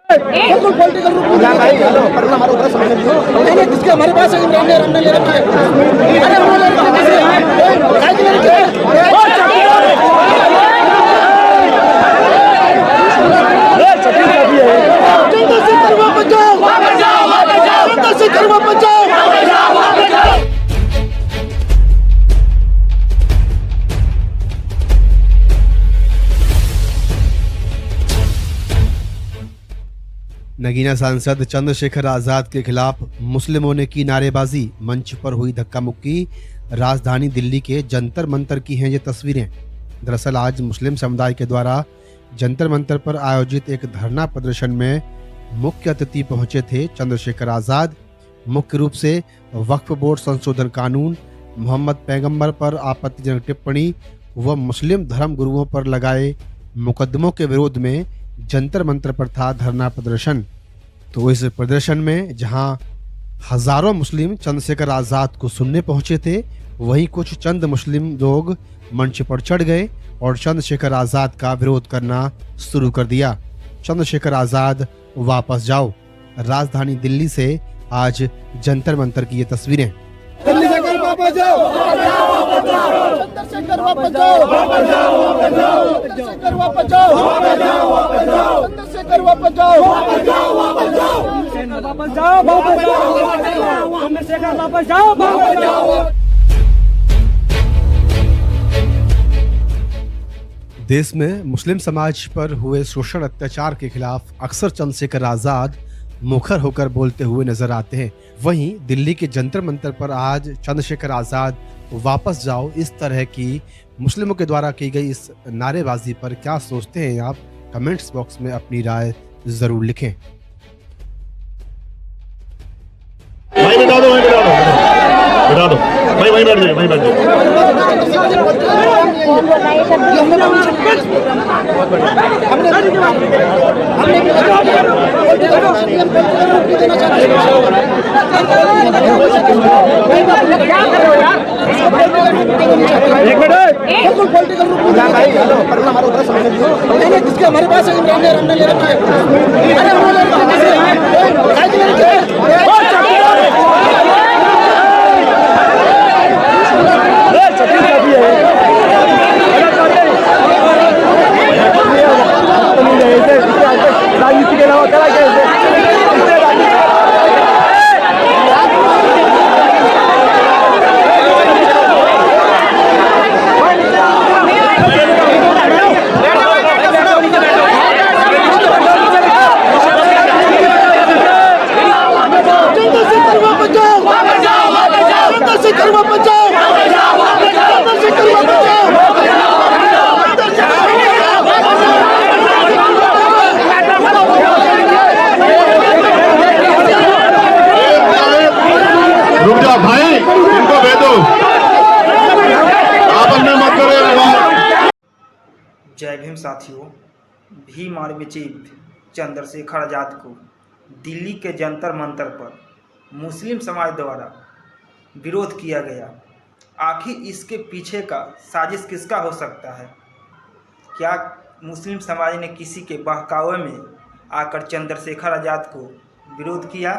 बिल्कुल पॉलिटिकल रूप में हमारे ऊपर समझ नहीं किसके हमारे पास हमने ले रखा है। अरे हमने ले रखा नगीना सांसद चंद्रशेखर आजाद के खिलाफ मुस्लिमों ने की नारेबाजी, मंच पर हुई धक्का मुक्की। राजधानी दिल्ली के जंतर मंतर की हैं ये तस्वीरें। दरअसल आज मुस्लिम समुदाय के द्वारा जंतर मंतर पर आयोजित एक धरना प्रदर्शन में मुख्य अतिथि पहुंचे थे चंद्रशेखर आजाद। मुख्य रूप से वक्फ बोर्ड संशोधन कानून, मोहम्मद पैगंबर पर आपत्तिजनक टिप्पणी व मुस्लिम धर्म गुरुओं पर लगाए मुकदमों के विरोध में जंतर मंतर पर था धरना प्रदर्शन। तो इस प्रदर्शन में जहां हजारों मुस्लिम चंद्रशेखर आजाद को सुनने पहुंचे थे, वहीं कुछ चंद मुस्लिम लोग मंच पर चढ़ गए और चंद्रशेखर आजाद का विरोध करना शुरू कर दिया। चंद्रशेखर आजाद वापस जाओ। राजधानी दिल्ली से आज जंतर मंतर की ये तस्वीरें। वापस जाओ, चंद्रशेखर वापस जाओ, चंद्रशेखर वापस जाओ, चंद्रशेखर वापस जाओ, चंद्रशेखर वापस जाओ। देश में मुस्लिम समाज पर हुए शोषण अत्याचार के खिलाफ अक्सर चंद्रशेखर आजाद मुखर होकर बोलते हुए नजर आते हैं। वहीं दिल्ली के जंतर मंतर पर आज चंद्रशेखर आजाद वापस जाओ इस तरह की मुस्लिमों के द्वारा की गई इस नारेबाजी पर क्या सोचते हैं आप? कमेंट्स बॉक्स में अपनी राय जरूर लिखें। भाई बिठा दो, बिठा दो भाई, वहीं बैठ जाइए, वहीं बैठ जाइए। बिल्कुल पॉलिटिकल रूप में हमारे ऊपर समझ नहीं किसके हमारे पास हमने ले रखा है। अरे हमने ले रखा है। राजनीति के अलावा करा कैसे? रुक जाओ भाई, इनको भेजो, आपस में मत करो। जय भीम साथियों। भीम आर्मी चीफ चंद्रशेखर आजाद को दिल्ली के जंतर मंतर पर मुस्लिम समाज द्वारा विरोध किया गया। आखिर इसके पीछे का साजिश किसका हो सकता है? क्या मुस्लिम समाज ने किसी के बहकावे में आकर चंद्रशेखर आजाद को विरोध किया?